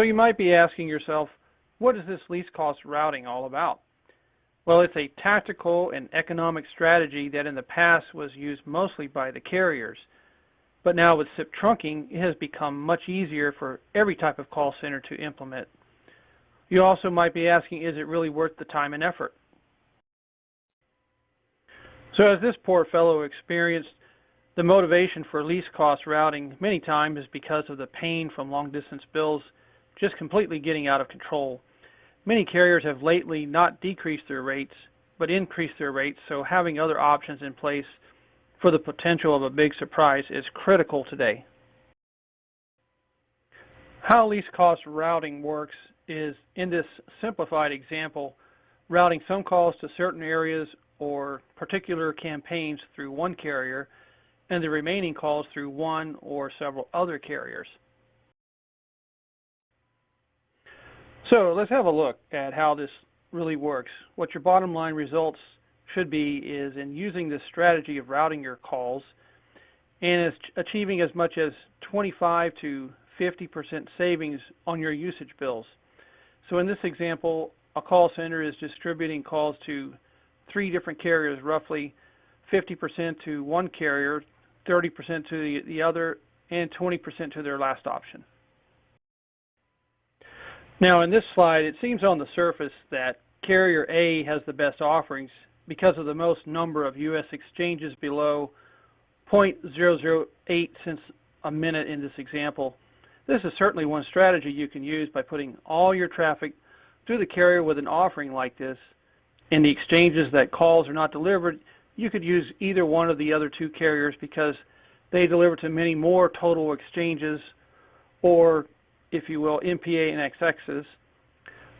So you might be asking yourself, what is this least cost routing all about? Well, it's a tactical and economic strategy that in the past was used mostly by the carriers. But now with SIP trunking, it has become much easier for every type of call center to implement. You also might be asking, is it really worth the time and effort? So as this poor fellow experienced, the motivation for least cost routing many times is because of the pain from long distance bills just completely getting out of control. Many carriers have lately not decreased their rates, but increased their rates, so having other options in place for the potential of a big surprise is critical today. How least cost routing works is, in this simplified example, routing some calls to certain areas or particular campaigns through one carrier and the remaining calls through one or several other carriers. So let's have a look at how this really works. What your bottom line results should be is in using this strategy of routing your calls and it's achieving as much as 25 to 50% savings on your usage bills. So in this example, a call center is distributing calls to 3 different carriers, roughly 50% to one carrier, 30% to the other, and 20% to their last option. Now in this slide, it seems on the surface that carrier A has the best offerings because of the most number of U.S. exchanges below 0.008 cents a minute in this example. This is certainly one strategy you can use by putting all your traffic through the carrier with an offering like this. In the exchanges that calls are not delivered, you could use either one of the other 2 carriers because they deliver to many more total exchanges, or if you will, MPA and XXs.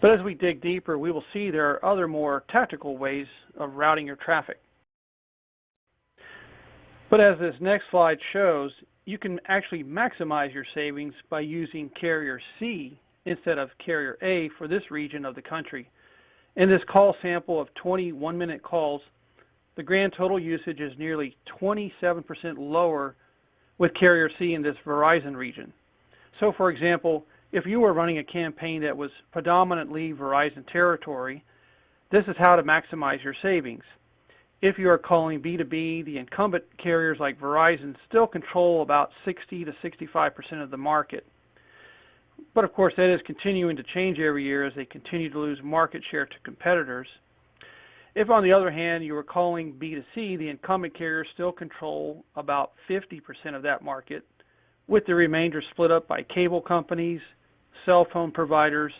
But as we dig deeper, we will see there are other more tactical ways of routing your traffic. But as this next slide shows, you can actually maximize your savings by using carrier C instead of carrier A for this region of the country. In this call sample of 20 one-minute calls, the grand total usage is nearly 27% lower with carrier C in this Verizon region. So for example, if you were running a campaign that was predominantly Verizon territory, this is how to maximize your savings. If you are calling B2B, the incumbent carriers like Verizon still control about 60 to 65% of the market. But of course, that is continuing to change every year as they continue to lose market share to competitors. If, on the other hand, you are calling B2C, the incumbent carriers still control about 50% of that market, with the remainder split up by cable companies, cell phone providers,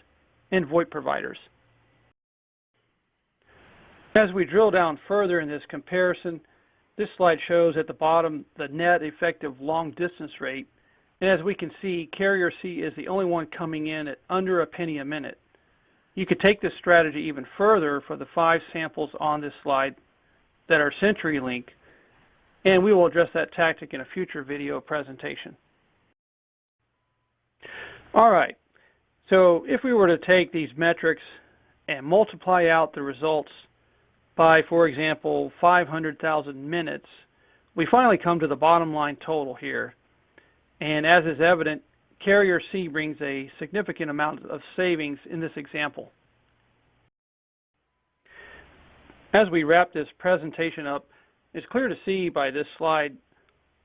and VoIP providers. As we drill down further in this comparison, this slide shows at the bottom the net effective long distance rate. And as we can see, carrier C is the only one coming in at under a penny a minute. You could take this strategy even further for the 5 samples on this slide that are CenturyLink, and we will address that tactic in a future video presentation. All right, so if we were to take these metrics and multiply out the results by, for example, 500,000 minutes, we finally come to the bottom line total here. And as is evident, carrier C brings a significant amount of savings in this example. As we wrap this presentation up, it's clear to see by this slide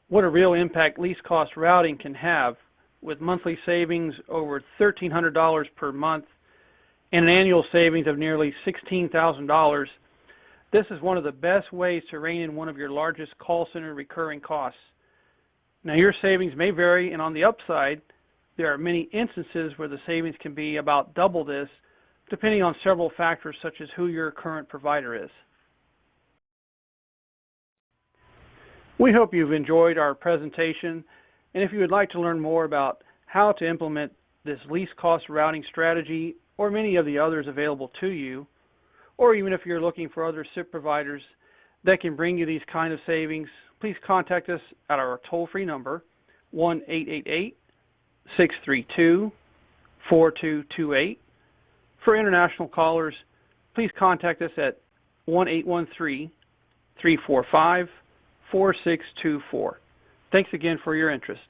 what a real impact least cost routing can have, with monthly savings over $1,300 per month and an annual savings of nearly $16,000. This is one of the best ways to rein in one of your largest call center recurring costs. Now your savings may vary, and on the upside, there are many instances where the savings can be about double this, depending on several factors such as who your current provider is. We hope you've enjoyed our presentation, and if you would like to learn more about how to implement this least cost routing strategy or many of the others available to you, or even if you're looking for other SIP providers that can bring you these kind of savings, please contact us at our toll-free number, 1-888-632-4228. For international callers, please contact us at 1-813-345-4624. Thanks again for your interest.